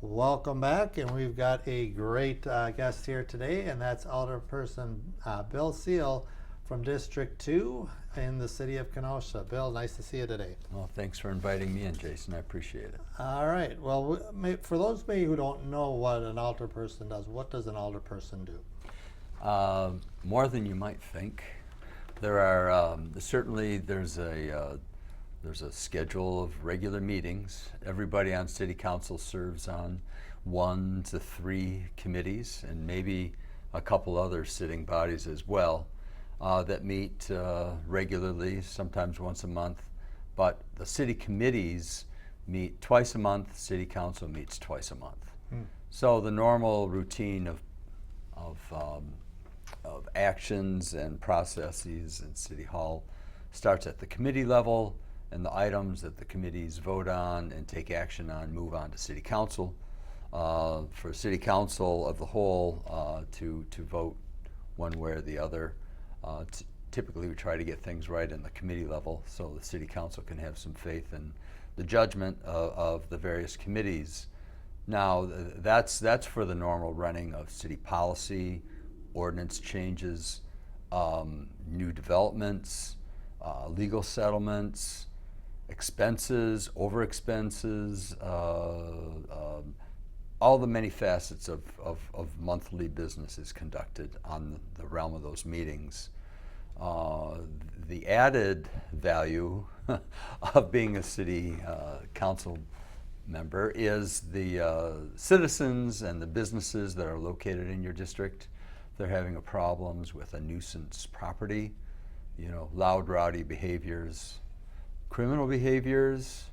Welcome back, and we've got a great guest here today, and that's Alderperson Bill Seil from District 2 in the city of Kenosha. Bill, nice to see you today. Well, thanks for inviting me in, Jason. I appreciate it. All right. Well, for those of you who don't know what an alderperson does, what does an alderperson do? More than you might think. There are certainly there's a schedule of regular meetings. Everybody on city council serves on 1 to 3 committees and maybe a couple other sitting bodies as well that meet regularly, sometimes once a month. But the city committees meet twice a month. City council meets twice a month. So the normal routine of actions and processes in City Hall starts at the committee level, and the items that the committees vote on and take action on move on to City Council. For City Council of the whole to vote one way or the other. Typically we try to get things right in the committee level so the City Council can have some faith in the judgment of the various committees. Now that's for the normal running of city policy, ordinance changes, new developments, legal settlements, expenses, over expenses, all the many facets of monthly business is conducted on the realm of those meetings. The added value of being a city council member is the citizens and the businesses that are located in your district. They're having problems with a nuisance property, loud, rowdy behaviors, criminal behaviors,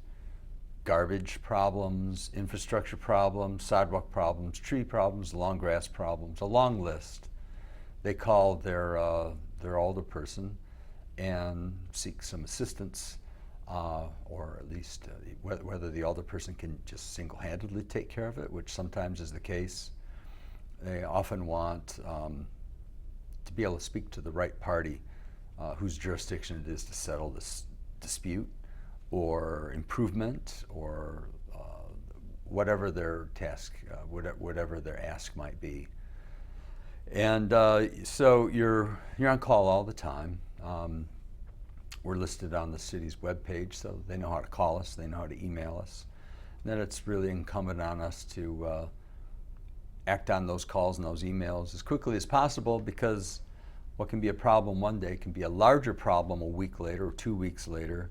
garbage problems, infrastructure problems, sidewalk problems, tree problems, long grass problems, a long list. They call their alderperson and seek some assistance, or at least whether the alderperson can just single-handedly take care of it, which sometimes is the case. They often want to be able to speak to the right party whose jurisdiction it is to settle this dispute or improvement or whatever their task, whatever their ask might be. And so you're on call all the time. We're listed on the city's webpage, so they know how to call us, they know how to email us. And then it's really incumbent on us to act on those calls and those emails as quickly as possible, because what can be a problem one day can be a larger problem a week later or 2 weeks later,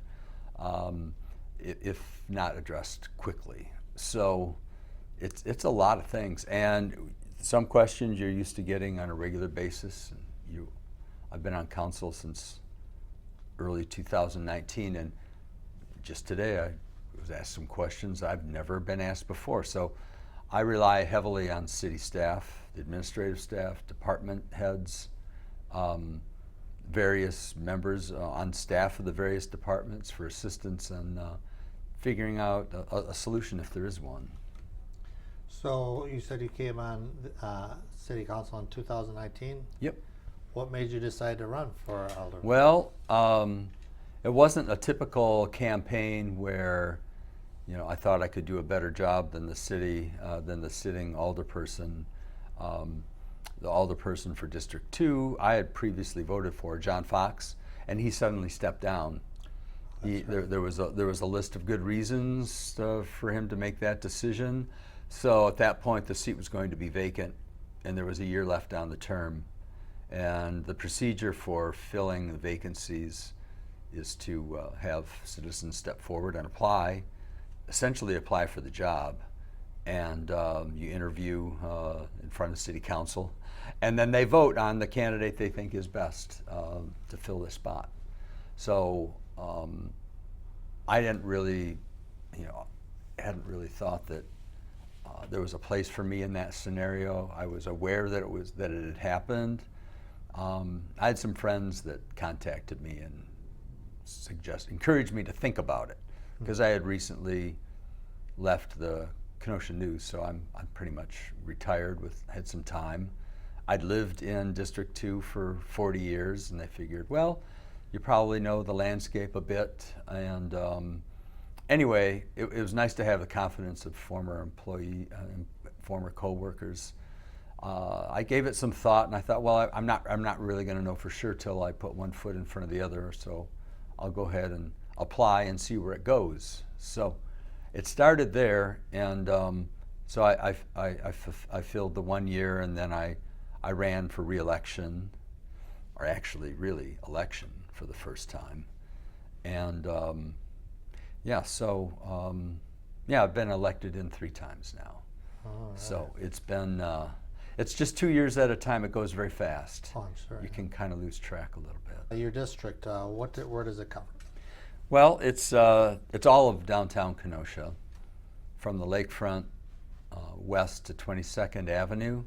if not addressed quickly. So it's a lot of things, and some questions you're used to getting on a regular basis. I've been on council since early 2019, and just today I was asked some questions I've never been asked before. So I rely heavily on city staff, the administrative staff, department heads, various members on staff of the various departments for assistance in figuring out a solution if there is one. So you said you came on city council in 2019? Yep. What made you decide to run for alder? Well, it wasn't a typical campaign where I thought I could do a better job than the sitting alderperson. The alderperson for District 2, I had previously voted for, John Fox, and he suddenly stepped down. There was a list of good reasons for him to make that decision. So at that point, the seat was going to be vacant, and there was a year left on the term. And the procedure for filling the vacancies is to have citizens step forward and essentially apply for the job. And you interview in front of city council, and then they vote on the candidate they think is best to fill this spot. So I hadn't really thought that there was a place for me in that scenario. I was aware that it had happened. I had some friends that contacted me and encouraged me to think about it, because I had recently left the Kenosha News, so I'm pretty much retired, had some time. I'd lived in District 2 for 40 years, and they figured, well, you probably know the landscape a bit, and anyway, it was nice to have the confidence of former former coworkers. I gave it some thought, and I thought, well, I'm not really going to know for sure till I put one foot in front of the other. So I'll go ahead and apply and see where it goes. So it started there, and so I filled the 1 year, and then I ran for re-election, or actually really election for the first time. And yeah, so yeah, I've been elected in 3 times now. All right. So it's been, it's just 2 years at a time. It goes very fast. Oh, I'm sure. You can kind of lose track a little bit. Your district, where does it cover? Well, it's all of downtown Kenosha, from the lakefront west to 22nd Avenue,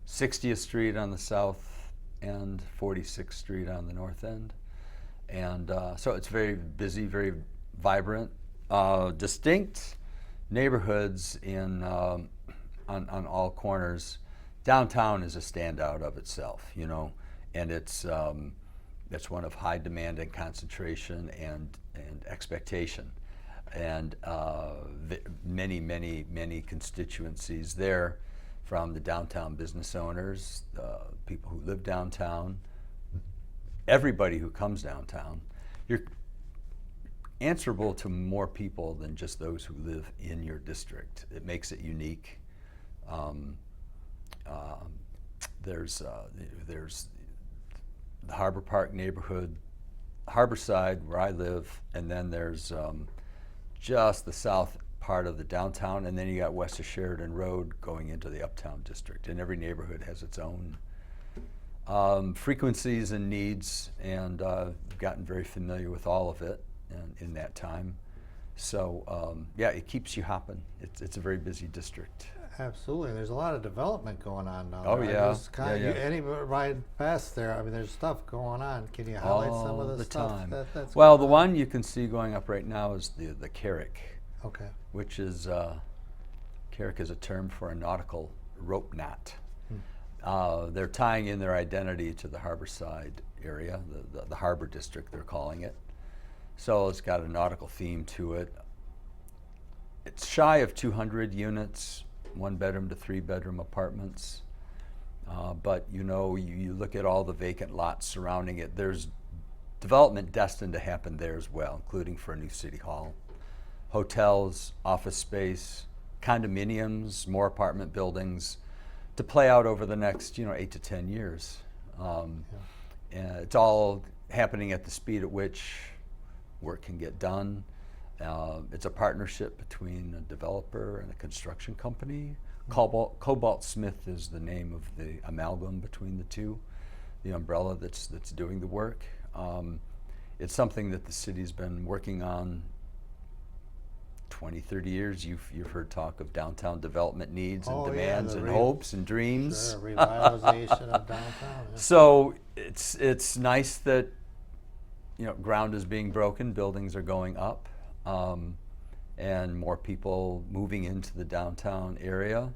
60th Street on the south end, 46th Street on the north end. And so it's very busy, very vibrant, distinct neighborhoods on all corners. Downtown is a standout of itself, you know, and it's one of high demand and concentration and expectation, and many constituencies there, from the downtown business owners, people who live downtown, everybody who comes downtown. You're answerable to more people than just those who live in your district. It makes it unique. There's the Harbor Park neighborhood, Harborside, where I live, and then there's just the south part of the downtown, and then you got west of Sheridan Road going into the uptown district, and every neighborhood has its own frequencies and needs, and I've gotten very familiar with all of it in that time. So yeah, it keeps you hopping. It's a very busy district. Absolutely. There's a lot of development going on now. Oh, yeah. Any ride past there, I mean, there's stuff going on. Can you highlight some of the stuff time. that's Well, going the on? one you can see going up right now is the Carrick, Okay. which is, Carrick is a term for a nautical rope knot. They're tying in their identity to the Harborside area, the Harbor District, they're calling it. So it's got a nautical theme to it. It's shy of 200 units, 1-bedroom to 3-bedroom apartments. But you know, you look at all the vacant lots surrounding it, there's development destined to happen there as well, including for a new city hall. Hotels, office space, condominiums, more apartment buildings to play out over the next 8 to 10 years. And it's all happening at the speed at which work can get done. It's a partnership between a developer and a construction company. Cobalt Smith is the name of the amalgam between the two, the umbrella that's doing the work. It's something that the city's been working on 20, 30 years. You've heard talk of downtown development needs and demands and hopes and dreams. Sure, revitalization of downtown. Yeah. So it's nice that ground is being broken, buildings are going up, and more people moving into the downtown area,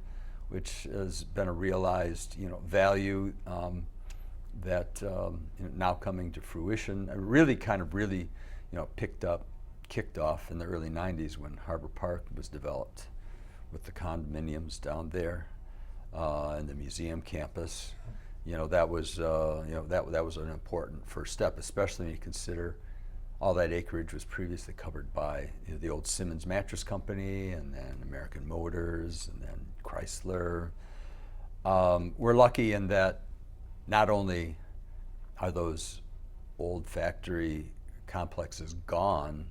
which has been a realized value that now coming to fruition. It really kicked off in the early 90s when Harbor Park was developed with the condominiums down there and the museum campus. That was that was an important first step, especially when you consider all that acreage was previously covered by the old Simmons Mattress Company, and then American Motors, and then Chrysler. We're lucky in that not only are those old factory complexes gone,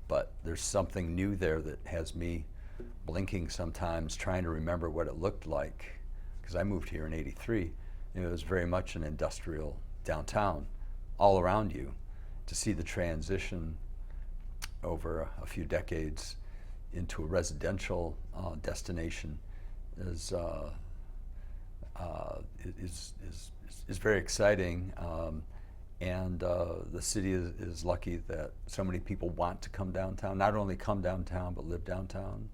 but there's something new there that has me blinking sometimes, trying to remember what it looked like, because I moved here in '83. It was very much an industrial downtown all around you. To see the transition over a few decades into a residential destination is very exciting, and the city is lucky that so many people want to come downtown. Not only come downtown, but live downtown.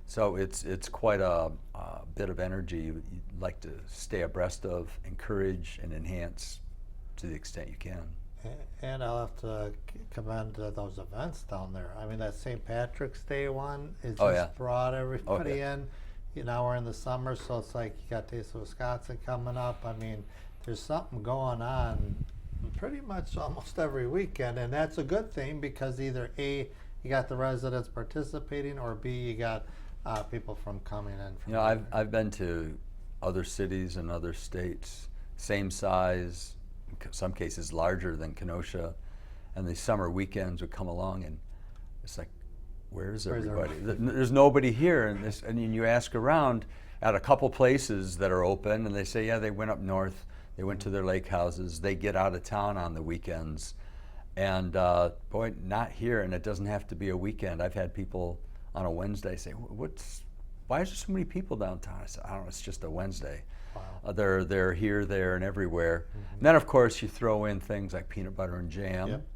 So it's quite a bit of energy you'd like to stay abreast of, encourage, and enhance to the extent you can. And I'll have to commend those events down there. I mean, that St. Patrick's Day one, it just Oh, yeah. brought everybody yeah. in. Now we're in the summer, so it's like you got Taste of Wisconsin coming up. I mean, there's something going on pretty much almost every weekend, and that's a good thing because either A, you got the residents participating, or B, you got people from coming in. From I've been to other cities and other states, same size, in some cases larger than Kenosha, and the summer weekends would come along, and it's like, where's everybody? There's nobody here, and you ask around at a couple places that are open, and they say, yeah, they went up north, they went to their lake houses, they get out of town on the weekends, and boy, not here, and it doesn't have to be a weekend. I've had people on a Wednesday say, why is there so many people downtown? I said, I don't know, it's just a Wednesday. Wow. They're here, there, and everywhere. And then, of course, you throw in things like peanut butter and jam. Yep.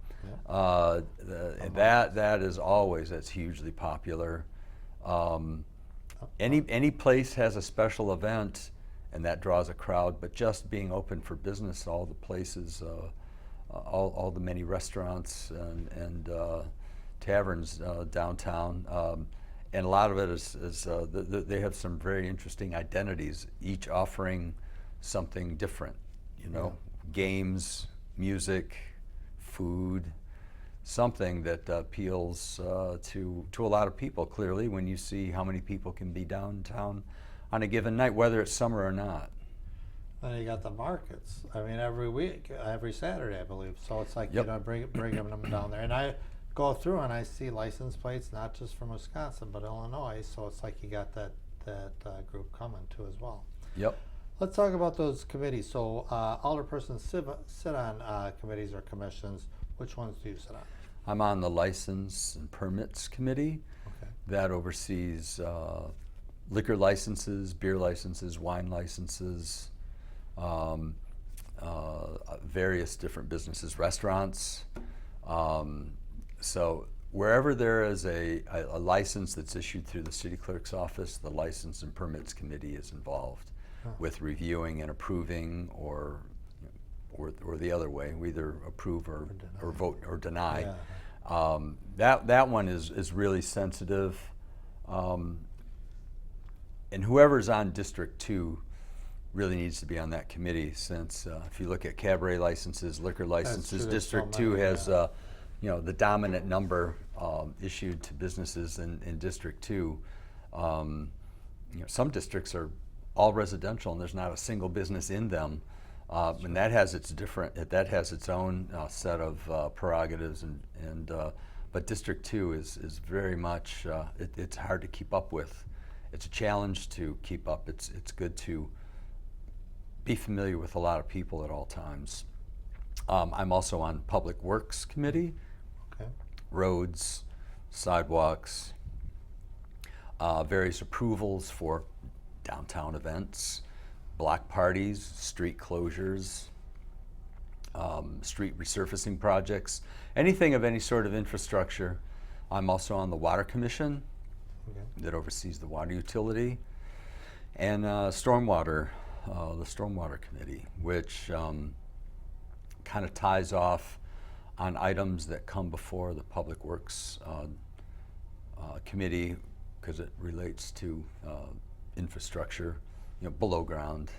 That's hugely popular. Any place has a special event, and that draws a crowd. But just being open for business, all the places, all the many restaurants and taverns downtown, and a lot of it is they have some very interesting identities, each offering something different. Games, music, food, something that appeals to a lot of people. Clearly, when you see how many people can be downtown on a given night, whether it's summer or not. And you got the markets. I mean, every week, every Saturday, I believe. So it's like bringing them down there. And I go through and I see license plates not just from Wisconsin but Illinois. So it's like you got that group coming too as well. Yep. Let's talk about those committees. So alderpersons sit on committees or commissions. Which ones do you sit on? I'm on the License and Permits Committee. Okay. That oversees liquor licenses, beer licenses, wine licenses, various different businesses, restaurants. So wherever there is a license that's issued through the city clerk's office, the License and Permits Committee is involved with reviewing and approving, or the other way. We either approve or vote or deny. Yeah. That one is really sensitive. And whoever's on District 2 really needs to be on that committee, since if you look at cabaret licenses, liquor licenses, District 2 has the dominant number issued to businesses in District 2. Some districts are all residential and there's not a single business in them. And that has its own set of prerogatives, but District 2 is very much it's hard to keep up with. It's a challenge to keep up. It's good to be familiar with a lot of people at all times. I'm also on Public Works Committee. Okay. Roads, sidewalks, various approvals for downtown events, block parties, street closures, street resurfacing projects, anything of any sort of infrastructure. I'm also on the Water Commission that oversees the water utility, and stormwater, the Stormwater Committee, which kind of ties off on items that come before the Public Works Committee, because it relates to infrastructure, below ground,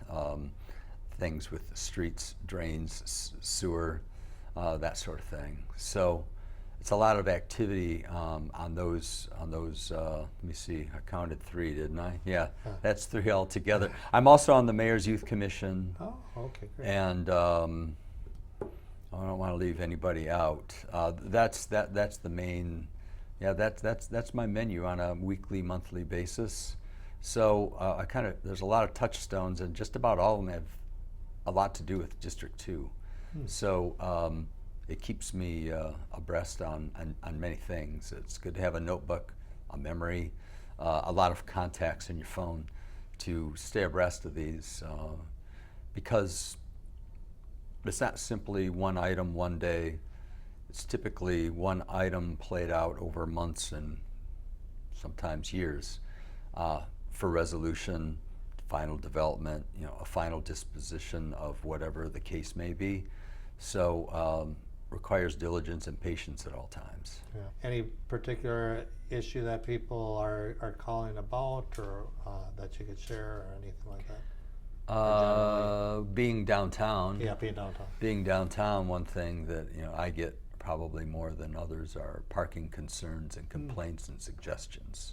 things with streets, drains, sewer, that sort of thing. So it's a lot of activity on those. Let me see, I counted 3, didn't I? Yeah, that's 3 altogether. I'm also on the Mayor's Youth Commission. Oh, okay, great. And I don't want to leave anybody out. That's the main. Yeah, that's my menu on a weekly, monthly basis. So there's a lot of touchstones, and just about all of them have a lot to do with District 2. So it keeps me abreast on many things. It's good to have a notebook, a memory, a lot of contacts in your phone to stay abreast of these, because it's not simply one item one day. It's typically one item played out over months and sometimes years for resolution, final development, a final disposition of whatever the case may be. So requires diligence and patience at all times. Yeah. Any particular issue that people are calling about, or that you could share, or anything like that? Being downtown. Yeah, being downtown. Being downtown, one thing that I get probably more than others are parking concerns and complaints and suggestions.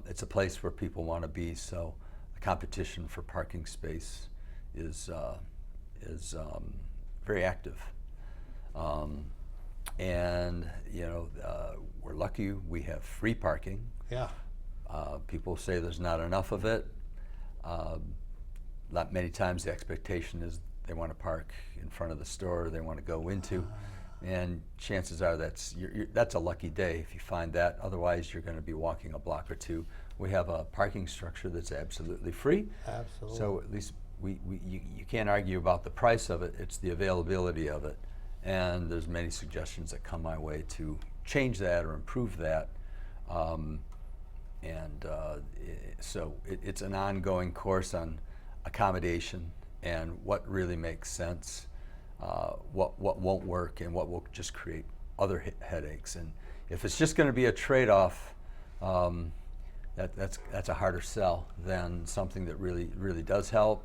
It's a place where people want to be, so the competition for parking space is very active. And we're lucky we have free parking. Yeah. People say there's not enough of it. Not many times the expectation is they want to park in front of the store they want to go into, and chances are that's a lucky day if you find that. Otherwise, you're going to be walking a block or two. We have a parking structure that's absolutely free. Absolutely. So at least you can't argue about the price of it. It's the availability of it, and there's many suggestions that come my way to change that or improve that. So it's an ongoing course on accommodation and what really makes sense, what won't work, and what will just create other headaches. And if it's just going to be a trade-off, that's a harder sell than something that really does help.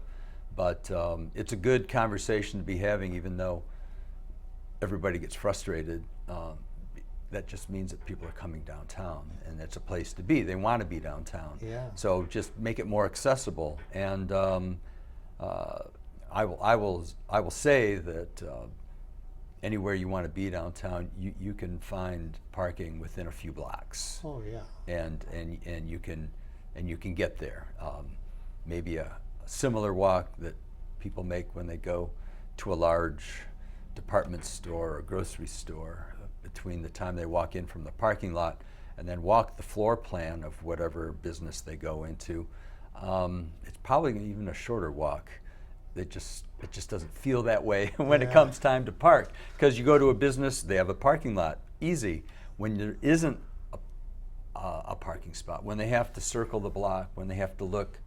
But it's a good conversation to be having, even though everybody gets frustrated. That just means that people are coming downtown, and it's a place to be. They want to be downtown. Yeah. So just make it more accessible. And I will say that anywhere you want to be downtown, you can find parking within a few blocks. Oh yeah. And you can get there. Maybe a similar walk that people make when they go to a large department store or grocery store, between the time they walk in from the parking lot and then walk the floor plan of whatever business they go into. It's probably even a shorter walk. It just doesn't feel that way when it comes time to park, because you go to a business, they have a parking lot, easy. When there isn't a parking spot, when they have to circle the block, when they have to look,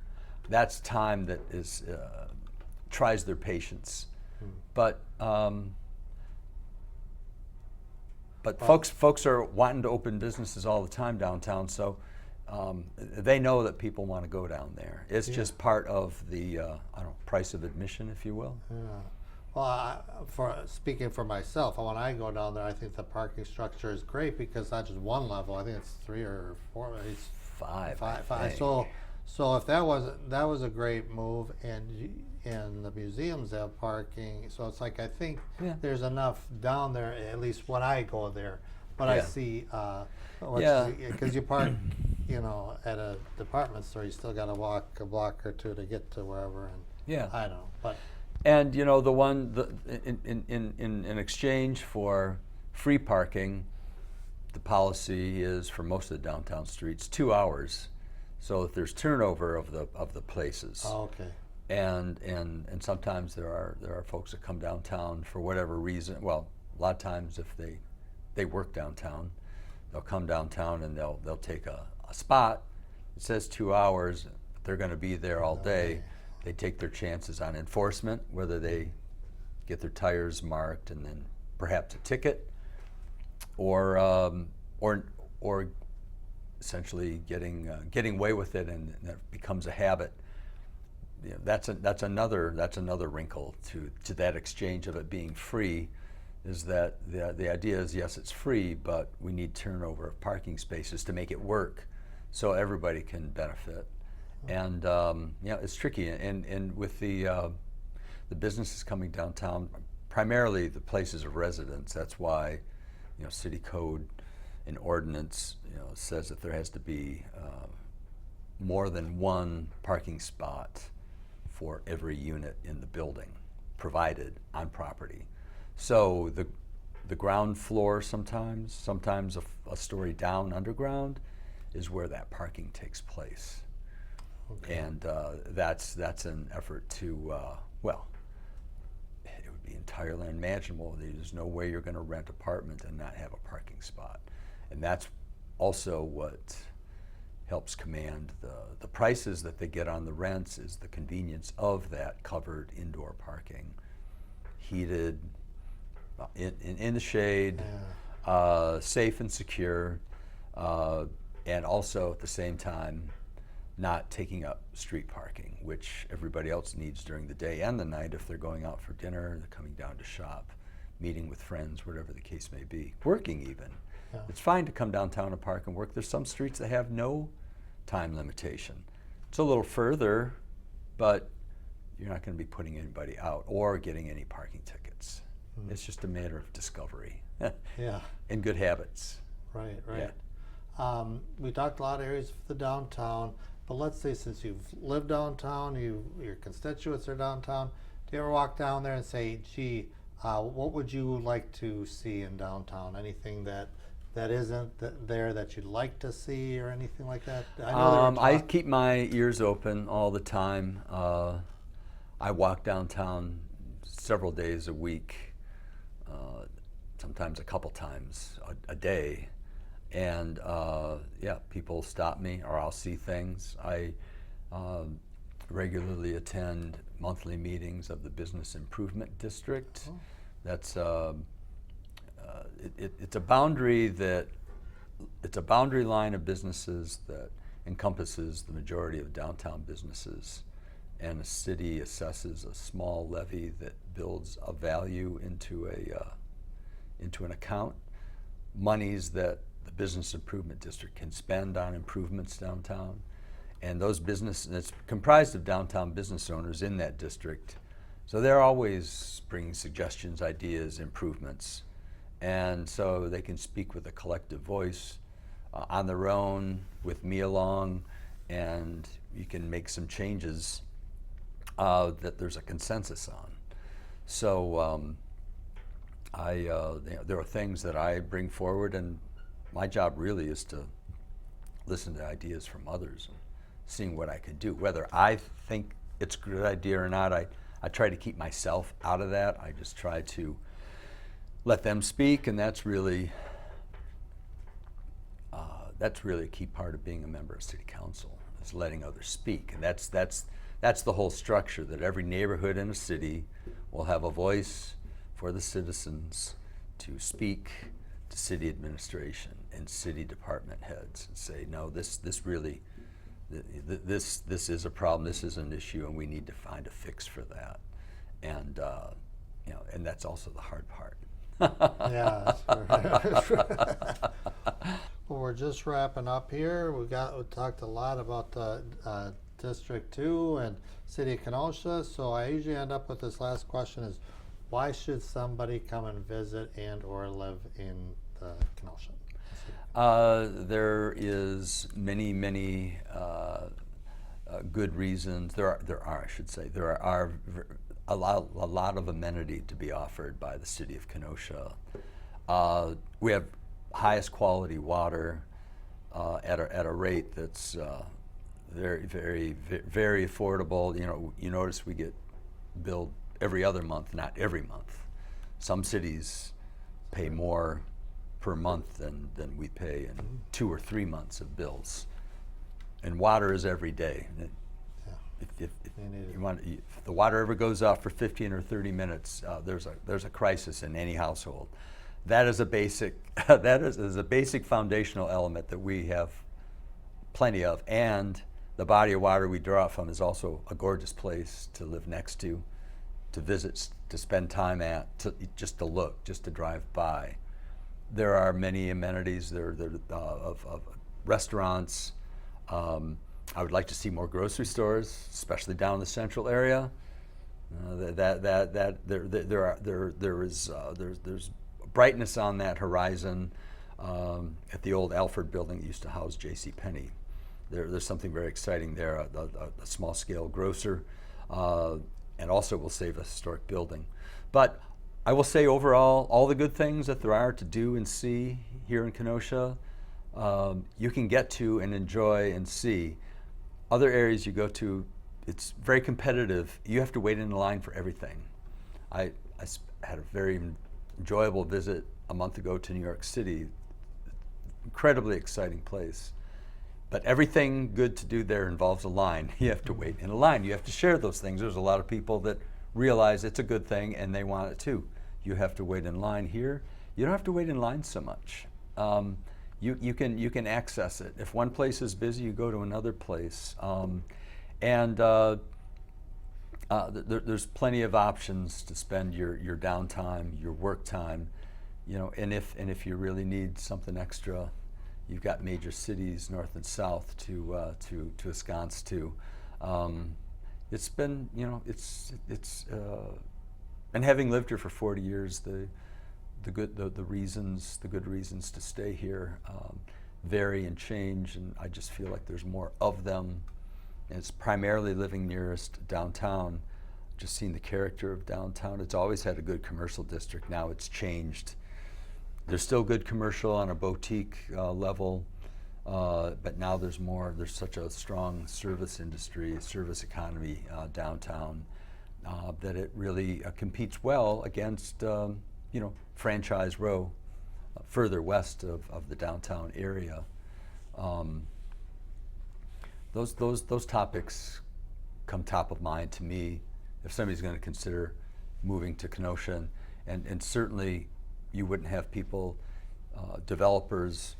that's time that is tries their patience. But folks are wanting to open businesses all the time downtown, so they know that people want to go down there. It's just part of the price of admission, if you will. Yeah. Well, speaking for myself, when I go down there, I think the parking structure is great because it's not just one level. I think it's 3 or 4. It's Five. So if that was a great move, and the museums have parking, so it's like I think there's enough down there, at least when I go there. But I see, because you park, at a department store, you still got to walk a block or two to get to wherever. And I don't know, but. And in exchange for free parking, the policy is for most of the downtown streets 2 hours, so that there's turnover of the places. Oh, okay. And sometimes there are folks that come downtown for whatever reason. Well, a lot of times if they work downtown, they'll come downtown and they'll take a spot. It says 2 hours, but they're going to be there all day. They take their chances on enforcement, whether they get their tires marked and then perhaps a ticket, or essentially getting away with it, and that becomes a habit. That's another wrinkle to that exchange of it being free, is that the idea is, yes, it's free, but we need turnover of parking spaces to make it work, so everybody can benefit. And it's tricky, and with the businesses coming downtown, primarily the places of residence. That's why city code and ordinance says that there has to be more than one parking spot for every unit in the building provided on property. So the ground floor sometimes a story down underground is where that parking takes place. Okay. And that's an effort to, it would be entirely unimaginable. There's no way you're going to rent an apartment and not have a parking spot. And that's also what helps command the prices that they get on the rents, is the convenience of that covered indoor parking, heated, in the shade, safe and secure, and also at the same time not taking up street parking, which everybody else needs during the day and the night if they're going out for dinner, they're coming down to shop, meeting with friends, whatever the case may be, working even. Yeah. It's fine to come downtown and park and work. There's some streets that have no time limitation. It's a little further, but you're not going to be putting anybody out or getting any parking tickets. It's just a matter of discovery Yeah. and good habits. Right. We talked a lot of areas of the downtown, but let's say since you've lived downtown, your constituents are downtown, do you ever walk down there and say, gee, what would you like to see in downtown? Anything that isn't there that you'd like to see or anything like that? I keep my ears open all the time. I walk downtown several days a week, sometimes a couple times a day. And people stop me or I'll see things. I regularly attend monthly meetings of the Business Improvement District. Oh. That's it's a boundary line of businesses that encompasses the majority of downtown businesses, and the city assesses a small levy that builds a value into an account, monies that the Business Improvement District can spend on improvements downtown. And those it's comprised of downtown business owners in that district. So they're always bringing suggestions, ideas, improvements. And so they can speak with a collective voice on their own, with me along, and you can make some changes that there's a consensus on. So there are things that I bring forward, and my job really is to listen to ideas from others and seeing what I can do. Whether I think it's a good idea or not, I try to keep myself out of that. I just try to let them speak, and that's really a key part of being a member of city council, is letting others speak. And that's the whole structure, that every neighborhood in a city will have a voice for the citizens to speak to city administration and city department heads and say, no, this is a problem, this is an issue, and we need to find a fix for that. And and that's also the hard part. Yeah, that's right. Well, we're just wrapping up here. We talked a lot about District 2 and City of Kenosha. So I usually end up with this last question: is why should somebody come and visit and or live in the Kenosha? There is many good reasons. There are, I should say, there are a lot of amenity to be offered by the city of Kenosha. We have highest quality water at a rate that's very affordable. You notice we get billed every other month, not every month. Some cities pay more per month than we pay in 2 or 3 months of bills. And water is every day. If the water ever goes off for 15 or 30 minutes, there's a crisis in any household. That is a basic foundational element that we have plenty of, and the body of water we draw from is also a gorgeous place to live next to visit, to spend time at, just to look, just to drive by. There are many amenities of restaurants. I would like to see more grocery stores, especially down in the central area. There's brightness on that horizon. At the old Alfred building that used to house J.C. Penney, there's something very exciting there. A small-scale grocer, and also will save a historic building. But I will say overall, all the good things that there are to do and see here in Kenosha, you can get to and enjoy and see. Other areas you go to, it's very competitive. You have to wait in line for everything. I had a very enjoyable visit a month ago to New York City. Incredibly exciting place. But everything good to do there involves a line. You have to wait in a line. You have to share those things. There's a lot of people that realize it's a good thing and they want it too. you have to wait in line. Here, you don't have to wait in line so much. You can access it. If one place is busy, you go to another place, there's plenty of options to spend your downtime, your work time, and if you really need something extra, you've got major cities north and south to ensconce to. It's been, and having lived here for 40 years, the good reasons to stay here vary and change, and I just feel like there's more of them. And it's primarily living nearest downtown, just seeing the character of downtown. It's always had a good commercial district. Now it's changed. There's still good commercial on a boutique level, but now there's more. There's such a strong service industry, service economy downtown that it really competes well against, Franchise Row, further west of the downtown area. Those topics come top of mind to me if somebody's going to consider moving to Kenosha, and certainly you wouldn't have people, developers,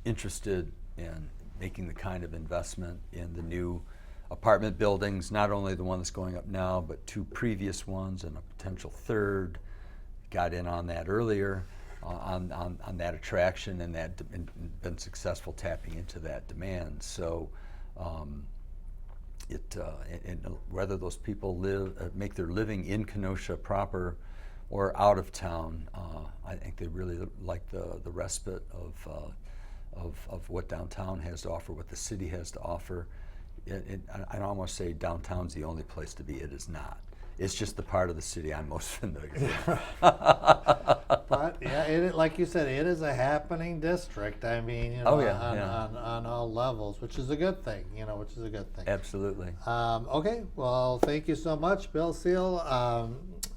interested in making the kind of investment in the new apartment buildings, not only the one that's going up now, but 2 previous ones and a potential 3rd. Got in on that earlier, on that attraction, and been successful tapping into that demand. So whether those people make their living in Kenosha proper or out of town, I think they really like the respite of what downtown has to offer, what the city has to offer. I don't want to say downtown's the only place to be. It is not. It's just the part of the city I'm most familiar with. But yeah, like you said, it is a happening district. I mean, on all levels, which is a good thing. Absolutely. Okay, well, thank you so much, Bill Seil,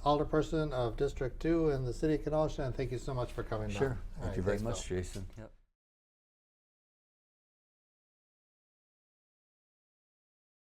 Alderperson of District 2 in the city of Kenosha, and thank you so much for coming down. Sure. Thank you very much, Jason. Yep.